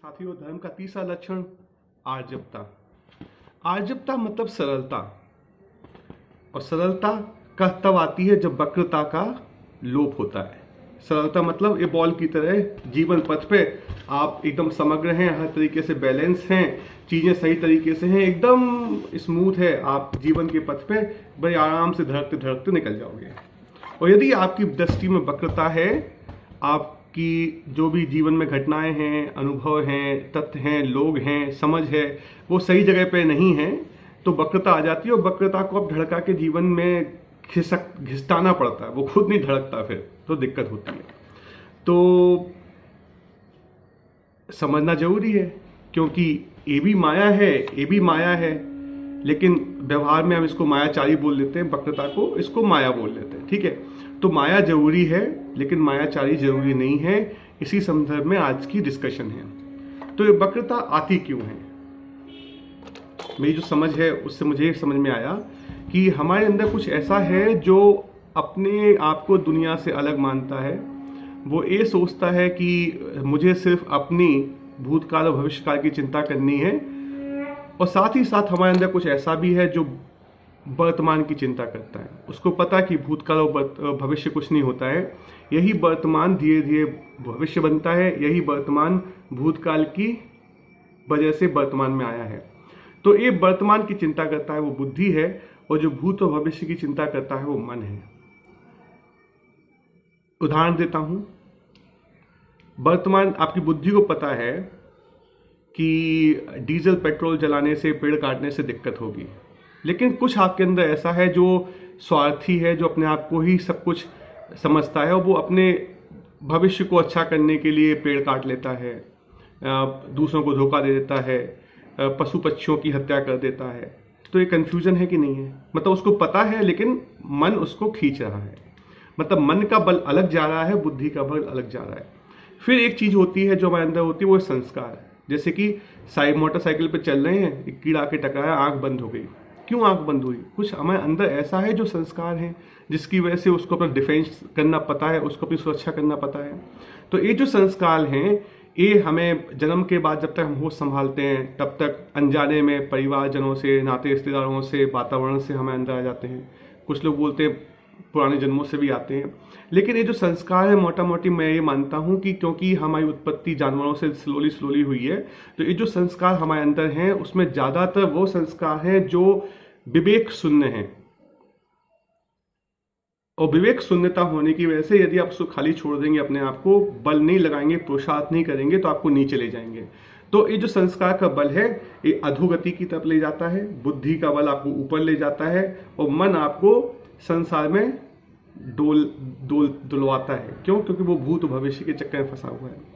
साथियों, धर्म का तीसरा लक्षण आर्जवता। आर्जवता मतलब सरलता, और सरलता का तब आती है जब वक्रता का लोप होता है। सरलता मतलब ये बॉल की तरह जीवन पथ पे आप एकदम समग्र हैं, हर तरीके से बैलेंस हैं, चीजें सही तरीके से हैं, एकदम स्मूथ है, आप जीवन के पथ पे बड़े आराम से धड़कते धड़कते निकल जाओगे। और यदि आपकी दृष्टि में वक्रता है, आपकी जो भी जीवन में घटनाएं हैं, अनुभव हैं, तथ्य हैं, लोग हैं, समझ है, वो सही जगह पे नहीं है, तो वक्रता आ जाती है। और वक्रता को अब धड़का के जीवन में घिसटाना पड़ता है, वो खुद नहीं धड़कता, फिर तो दिक्कत होती है। तो समझना जरूरी है, क्योंकि ये भी माया है, ये भी माया है, लेकिन व्यवहार में हम इसको मायाचारी बोल लेते हैं, वक्रता को इसको माया बोल लेते हैं। ठीक है, तो माया जरूरी है लेकिन मायाचारी जरूरी नहीं है। इसी संदर्भ में आज की डिस्कशन है। तो ये वक्रता आती क्यों है? मेरी जो समझ है उससे मुझे समझ में आया कि हमारे अंदर कुछ ऐसा है जो अपने आप को दुनिया से अलग मानता है। वो ये सोचता है कि मुझे सिर्फ अपनी भूतकाल और भविष्यकाल की चिंता करनी है, और साथ ही साथ हमारे अंदर कुछ ऐसा भी है जो वर्तमान की चिंता करता है। उसको पता कि भूतकाल और भविष्य कुछ नहीं होता है, यही वर्तमान धीरे धीरे भविष्य बनता है, यही वर्तमान भूतकाल की वजह से वर्तमान में आया है। तो ये वर्तमान की चिंता करता है, वो बुद्धि है, और जो भूत और भविष्य की चिंता करता है वो मन है। उदाहरण देता हूं, वर्तमान आपकी बुद्धि को पता है कि डीजल पेट्रोल जलाने से, पेड़ काटने से दिक्कत होगी, लेकिन कुछ आपके अंदर ऐसा है जो स्वार्थी है, जो अपने आप को ही सब कुछ समझता है, और वो अपने भविष्य को अच्छा करने के लिए पेड़ काट लेता है, दूसरों को धोखा दे देता है, पशु पक्षियों की हत्या कर देता है। तो ये कंफ्यूजन है कि नहीं है? मतलब उसको पता है लेकिन मन उसको खींच रहा है, मतलब मन का बल अलग जा रहा है, बुद्धि का बल अलग जा रहा है। फिर एक चीज होती है जो हमारे अंदर होती है, वो संस्कार। जैसे कि मोटरसाइकिल पे चल रहे हैं, एक कीड़ा के टकराया, आंख बंद हो गई। क्यों आंख बंद हुई? कुछ हमारे अंदर ऐसा है जो संस्कार है, जिसकी वजह से उसको अपना डिफेंस करना पता है, उसको अपनी सुरक्षा करना पता है। तो ये जो संस्कार हैं, ये हमें जन्म के बाद जब तक हम होश संभालते हैं, तब तक अनजाने में परिवारजनों से, नाते रिश्तेदारों से, वातावरण से हमें अंदर आ जाते हैं। कुछ लोग बोलते हैं पुराने जन्मों से भी आते हैं। लेकिन ये जो संस्कार है, मोटा मोटी मैं ये मानता हूँ कि क्योंकि हमारी उत्पत्ति जानवरों से स्लोली हुई है, तो ये जो संस्कार हमारे अंदर हैं, उसमें ज़्यादातर वो संस्कार हैं जो विवेक शून्य हैं। और विवेक शून्यता होने की वजह से यदि आप उसको खाली छोड़ देंगे, अपने आप को बल नहीं लगाएंगे, पुरुषार्थ नहीं करेंगे, तो आपको नीचे ले जाएंगे। तो ये जो संस्कार का बल है, ये अधोगति की तरफ ले जाता है, बुद्धि का बल आपको ऊपर ले जाता है, और मन आपको संसार में डुलवाता है। क्यों? क्योंकि वो भूत भविष्य के चक्कर में फंसा हुआ है।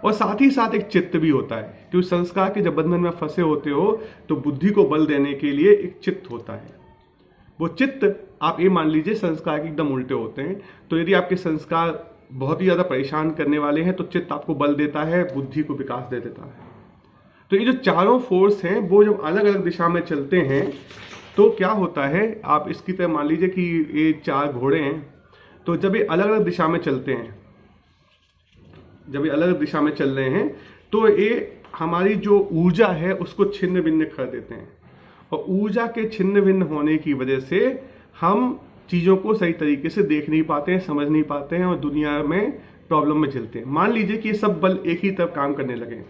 और साथ ही साथ एक चित्त भी होता है, क्योंकि संस्कार के जब बंधन में फंसे होते हो तो बुद्धि को बल देने के लिए एक चित्त होता है। वो चित्त, आप ये मान लीजिए, संस्कार के एकदम उल्टे होते हैं। तो यदि आपके संस्कार बहुत ही ज्यादा परेशान करने वाले हैं, तो चित्त आपको बल देता है, बुद्धि को विकास दे देता है। तो ये जो चारों फोर्स हैं, वो जब अलग अलग दिशा में चलते हैं तो क्या होता है, आप इसकी तरह मान लीजिए कि ये चार घोड़े हैं। तो जब ये अलग अलग दिशा में चलते हैं, जब ये अलग अलग दिशा में चल रहे हैं, तो ये हमारी जो ऊर्जा है उसको छिन्न भिन्न कर देते हैं। और ऊर्जा के छिन्न भिन्न होने की वजह से हम चीज़ों को सही तरीके से देख नहीं पाते हैं, समझ नहीं पाते हैं, और दुनिया में प्रॉब्लम में झेलते हैं। मान लीजिए कि ये सब बल एक ही तरफ काम करने लगे,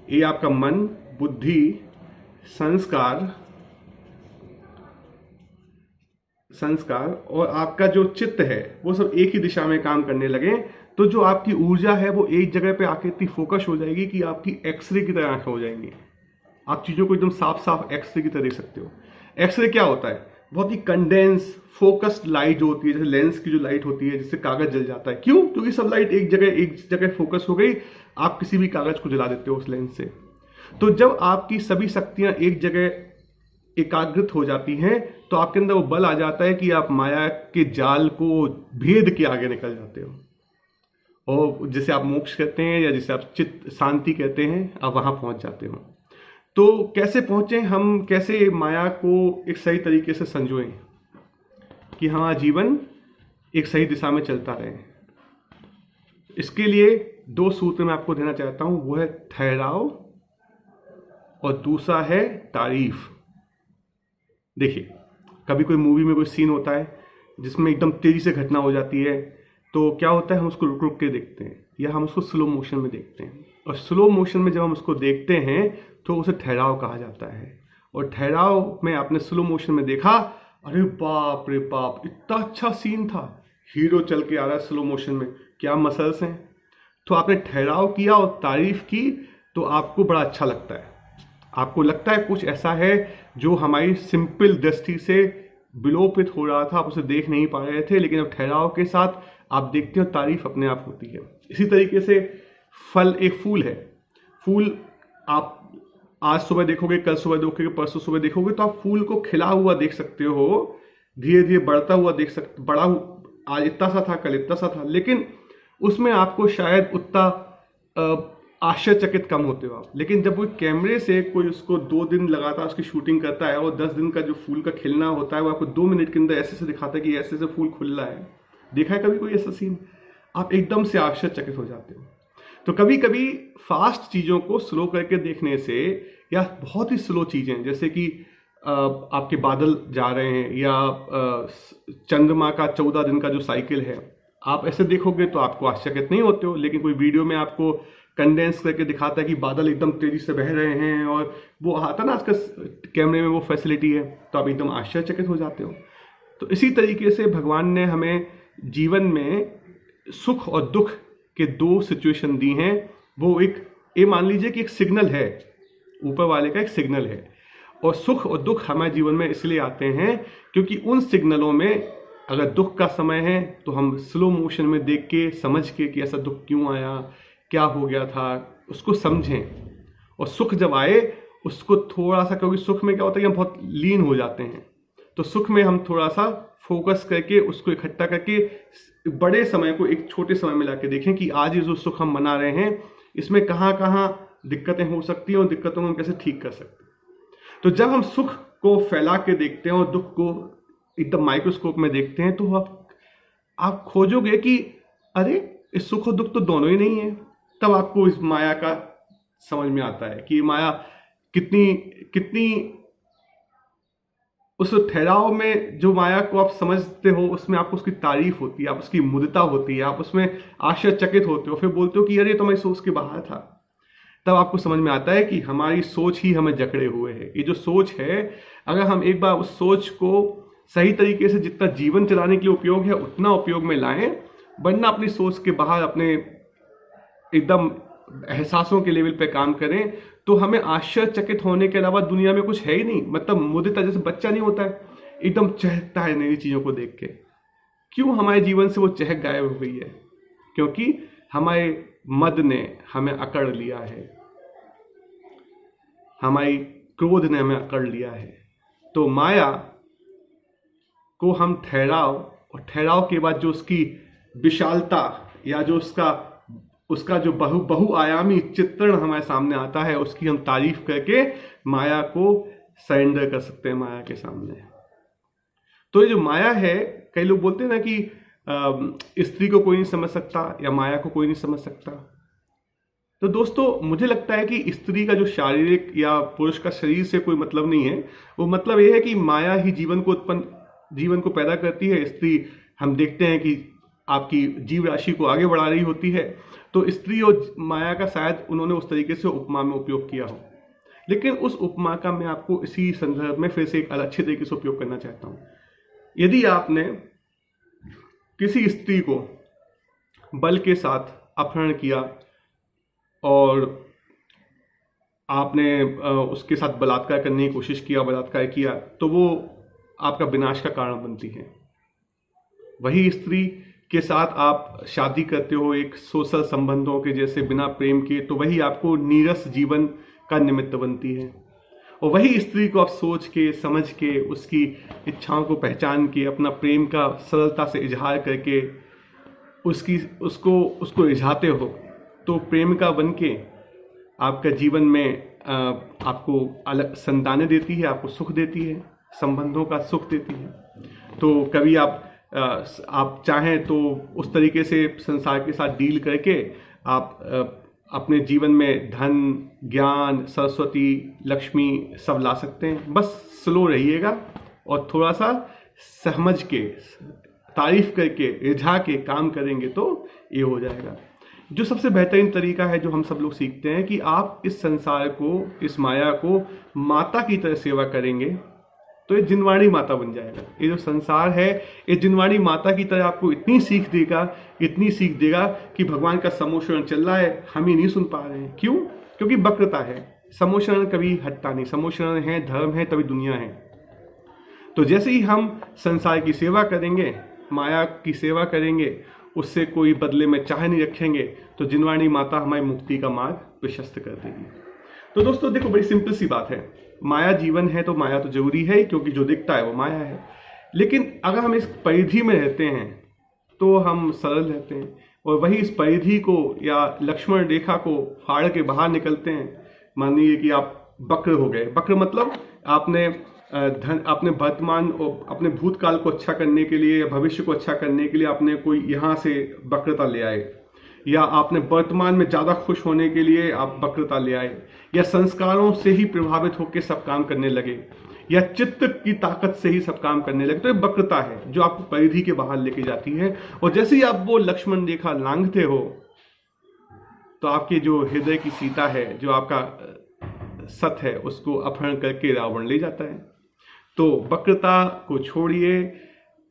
ये आपका मन, बुद्धि, संस्कार और आपका जो चित्त है, वो सब एक ही दिशा में काम करने लगे, तो जो आपकी ऊर्जा है वो एक जगह पे आके इतनी फोकस हो जाएगी कि आपकी एक्सरे की तरह आंखें हो जाएंगी। आप चीज़ों को एकदम साफ साफ एक्सरे की तरह देख सकते हो। एक्सरे क्या होता है? बहुत ही कंडेंस फोकस्ड लाइट जो होती है, जैसे लेंस की जो लाइट होती है, जिससे कागज जल जाता है। क्यों? क्योंकि सब लाइट एक जगह फोकस हो गई, आप किसी भी कागज को जला देते हो उस लेंस से। तो जब आपकी सभी शक्तियां एक जगह एकाग्रित हो जाती हैं, तो आपके अंदर वो बल आ जाता है कि आप माया के जाल को भेद के आगे निकल जाते हो, और जिसे आप मोक्ष कहते हैं या जिसे आप चित्त शांति कहते हैं, आप वहां पहुंच जाते हो। तो कैसे पहुंचे हम? कैसे माया को एक सही तरीके से संजोएं कि हमारा जीवन एक सही दिशा में चलता रहे? इसके लिए दो सूत्र मैं आपको देना चाहता हूं, वो है ठहराव और दूसरा है तारीफ। देखिए, कभी कोई मूवी में कोई सीन होता है जिसमें एकदम तेजी से घटना हो जाती है, तो क्या होता है, हम उसको रुक रुक के देखते हैं या हम उसको स्लो मोशन में देखते हैं। और स्लो मोशन में जब हम उसको देखते हैं तो उसे ठहराव कहा जाता है। और ठहराव में आपने स्लो मोशन में देखा, अरे बाप रे बाप, इतना अच्छा सीन था, हीरो चल के आ रहा है स्लो मोशन में, क्या मसल्स हैं। तो आपने ठहराव किया और तारीफ की तो आपको बड़ा अच्छा लगता है, आपको लगता है कुछ ऐसा है जो हमारी सिंपल दृष्टि से विलोपित हो रहा था, आप उसे देख नहीं पा रहे थे, लेकिन अब ठहराव के साथ आप देखते हो, तारीफ अपने आप होती है। इसी तरीके से फल, एक फूल है, फूल आप आज सुबह देखोगे, कल सुबह देखोगे, परसों सुबह देखोगे, तो आप फूल को खिला हुआ देख सकते हो, धीरे धीरे बढ़ता हुआ देख सकते, आज इतना सा था, कल इतना सा था, लेकिन उसमें आपको शायद उतना आश्चर्यचकित कम होते हो आप। लेकिन जब वो कैमरे से कोई उसको 2 दिन लगातार उसकी शूटिंग करता है और 10 दिन का जो फूल का खिलना होता है वो आपको 2 मिनट के अंदर ऐसे से दिखाता है कि ऐसे से फूल खुल रहा है। देखा है कभी कोई ऐसा सीन? आप एकदम से आश्चर्यचकित हो जाते हो। तो कभी कभी फास्ट चीज़ों को स्लो करके देखने से, या बहुत ही स्लो चीज़ें जैसे कि आपके बादल जा रहे हैं, या चंद्रमा का 14 दिन का जो साइकिल है, आप ऐसे देखोगे तो आपको आश्चर्यचकित नहीं होते हो। लेकिन कोई वीडियो में आपको कंडेंस करके दिखाता है कि बादल एकदम तेजी से बह रहे हैं, और वो आता ना आजकल कैमरे में वो फैसिलिटी है, तो आप एकदम आश्चर्यचकित हो जाते हो। तो इसी तरीके से भगवान ने हमें जीवन में सुख और दुख के 2 सिचुएशन दी हैं। वो एक, ये मान लीजिए कि एक सिग्नल है, ऊपर वाले का एक सिग्नल है, और सुख और दुख हमारे जीवन में इसलिए आते हैं क्योंकि उन सिग्नलों में अगर दुख का समय है तो हम स्लो मोशन में देख के, समझ के कि ऐसा दुख क्यों आया, क्या हो गया था, उसको समझें। और सुख जब आए उसको थोड़ा सा, क्योंकि सुख में क्या होता है कि हम बहुत लीन हो जाते हैं, तो सुख में हम थोड़ा सा फोकस करके उसको इकट्ठा करके बड़े समय को एक छोटे समय में लाके देखें कि आज ये जो सुख हम मना रहे हैं इसमें कहाँ कहाँ दिक्कतें हो सकती हैं और दिक्कतों को हम कैसे ठीक कर सकते हैं। तो जब हम सुख को फैला के देखते हैं और दुख को एकदम माइक्रोस्कोप में देखते हैं, तो आप खोजोगे कि अरे इस सुख और दुख तो दोनों ही नहीं है। तब आपको इस माया का समझ में आता है कि माया कितनी उस ठहराव में, जो माया को आप समझते हो उसमें आपको उसकी तारीफ होती है, आप उसकी मुदिता होती है, आप उसमें आश्चर्यचकित होते हो, फिर बोलते हो कि अरे ये तो मैं सोच के बाहर था। तब आपको समझ में आता है कि हमारी सोच ही हमें जकड़े हुए है। ये जो सोच है, अगर हम एक बार उस सोच को सही तरीके से जितना जीवन चलाने के लिए उपयोग है उतना उपयोग में लाएं, वरना अपनी सोच के बाहर अपने एकदम एहसासों के लेवल पे काम करें, तो हमें आश्चर्यचकित होने के अलावा दुनिया में कुछ है ही नहीं। मतलब मुदिता, जैसे बच्चा नहीं होता है, एकदम चहकता है नई चीज़ों को देख के। क्यों हमारे जीवन से वो चहक गायब हो गई है? क्योंकि हमारे मद ने हमें अकड़ लिया है, हमारी क्रोध ने हमें अकड़ लिया है। तो माया को हम ठहराव, और ठहराव के बाद जो उसकी विशालता या जो उसका जो बहुआयामी चित्रण हमारे सामने आता है, उसकी हम तारीफ करके माया को सरेंडर कर सकते हैं माया के सामने। तो ये जो माया है, कई लोग बोलते हैं ना कि स्त्री को कोई नहीं समझ सकता या माया को कोई नहीं समझ सकता। तो दोस्तों, मुझे लगता है कि स्त्री का जो शारीरिक या पुरुष का शरीर से कोई मतलब नहीं है। वो मतलब ये है कि माया ही जीवन को पैदा करती है। स्त्री, हम देखते हैं कि आपकी जीव राशि को आगे बढ़ा रही होती है। तो स्त्री और माया का शायद उन्होंने उस तरीके से उपमा में उपयोग किया हो, लेकिन उस उपमा का मैं आपको इसी संदर्भ में फिर से एक अच्छे तरीके से उपयोग करना चाहता हूँ। यदि आपने किसी स्त्री को बल के साथ अपहरण किया और आपने उसके साथ बलात्कार करने की कोशिश किया, बलात्कार किया, तो वो आपका विनाश का कारण बनती है। वही स्त्री के साथ आप शादी करते हो एक सोशल संबंधों के जैसे, बिना प्रेम के, तो वही आपको नीरस जीवन का निमित्त बनती है। और वही स्त्री को आप सोच के, समझ के, उसकी इच्छाओं को पहचान के, अपना प्रेम का सरलता से इजहार करके उसको रिझाते हो, तो प्रेमिका बन के आपका जीवन में आपको अलग संतानें देती है, आपको सुख देती है, संबंधों का सुख देती है। तो कभी आप चाहें तो उस तरीके से संसार के साथ डील करके आप अपने जीवन में धन, ज्ञान, सरस्वती, लक्ष्मी सब ला सकते हैं। बस स्लो रहिएगा और थोड़ा सा समझ के, तारीफ करके, रिझा के काम करेंगे तो ये हो जाएगा। जो सबसे बेहतरीन तरीका है जो हम सब लोग सीखते हैं कि आप इस संसार को, इस माया को माता की तरह सेवा करेंगे तो ये जिनवाणी माता बन जाएगा। ये जो संसार है ये जिनवाणी माता की तरह आपको इतनी सीख देगा, इतनी सीख देगा कि भगवान का समोषण चल रहा है, हम ही नहीं सुन पा रहे हैं। क्यों? क्योंकि वक्रता है। समोषण कभी हटता नहीं, समोषण है, धर्म है, तभी दुनिया है। तो जैसे ही हम संसार की सेवा करेंगे, माया की सेवा करेंगे, उससे कोई बदले में चाह नहीं रखेंगे, तो जिनवाणी माता हमारी मुक्ति का मार्ग प्रशस्त कर देगी। तो दोस्तों देखो, बड़ी सिंपल सी बात है, माया जीवन है तो माया तो जरूरी है, क्योंकि जो दिखता है वो माया है। लेकिन अगर हम इस परिधि में रहते हैं तो हम सरल रहते हैं, और वही इस परिधि को या लक्ष्मण रेखा को फाड़ के बाहर निकलते हैं। मान लीजिए कि आप वक्र हो गए। वक्र मतलब आपने अपने वर्तमान और अपने भूतकाल को अच्छा करने के लिए, भविष्य को अच्छा करने के लिए आपने कोई यहाँ से वक्रता ले आए, या आपने वर्तमान में ज़्यादा खुश होने के लिए आप वक्रता ले आए, या संस्कारों से ही प्रभावित होकर सब काम करने लगे, या चित्त की ताकत से ही सब काम करने लगे। तो ये वक्रता है जो आपको परिधि के बाहर लेके जाती है। और जैसे ही आप वो लक्ष्मण रेखा लांघते हो तो आपके जो हृदय की सीता है, जो आपका सत है, उसको अपहरण करके रावण ले जाता है। तो वक्रता को छोड़िए,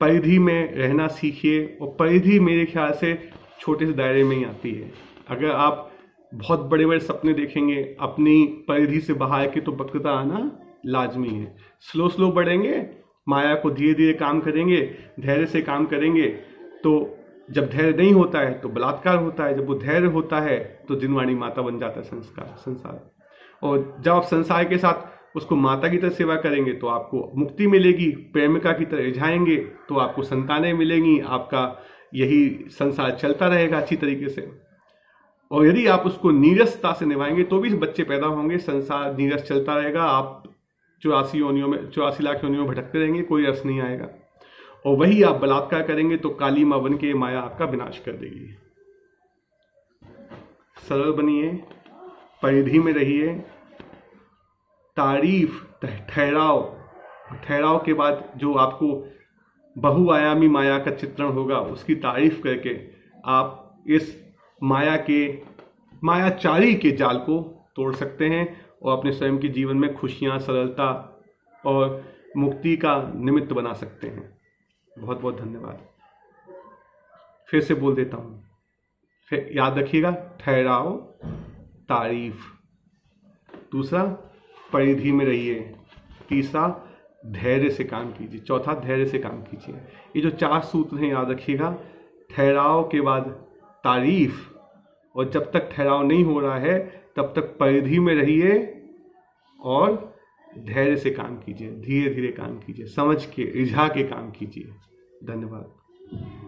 परिधि में रहना सीखिए। और परिधि मेरे ख्याल से छोटे से दायरे में ही आती है। अगर आप बहुत बड़े बड़े सपने देखेंगे अपनी परिधि से बाहर के, तो वक्रता आना लाजमी है। स्लो स्लो बढ़ेंगे, माया को धीरे धीरे काम करेंगे, धैर्य से काम करेंगे। तो जब धैर्य नहीं होता है तो बलात्कार होता है, जब वो धैर्य होता है तो जिनवाणी माता बन जाता है संसार। और जब आप संसार के साथ उसको माता की तरह सेवा करेंगे तो आपको मुक्ति मिलेगी, प्रेमिका की तरह रिझाएंगे तो आपको संतानें मिलेंगी, आपका यही संसार चलता रहेगा अच्छी तरीके से। और यदि आप उसको नीरसता से निभाएंगे तो भी बच्चे पैदा होंगे, संसार नीरस चलता रहेगा, आप 84 लाख योनियों में भटकते रहेंगे, कोई अर्थ नहीं आएगा। और वही आप बलात्कार करेंगे तो काली मां बन के माया आपका विनाश कर देगी। सरल बनिए, परिधि में रहिए, तारीफ, ठहराव के बाद जो आपको बहुआयामी माया का चित्रण होगा उसकी तारीफ करके आप इस मायाचारी के जाल को तोड़ सकते हैं और अपने स्वयं के जीवन में खुशियां, सरलता और मुक्ति का निमित्त बना सकते हैं। बहुत बहुत धन्यवाद। फिर से बोल देता हूँ, फिर याद रखिएगा, ठहराव, तारीफ। दूसरा, परिधि में रहिए। तीसरा, धैर्य से काम कीजिए। चौथा, धैर्य से काम कीजिए। ये जो 4 सूत्र हैं याद रखिएगा। ठहराव के बाद तारीफ, और जब तक ठहराव नहीं हो रहा है तब तक परिधि में रहिए और धैर्य से काम कीजिए, धीरे धीरे काम कीजिए, समझ के, रिझा के काम कीजिए। धन्यवाद।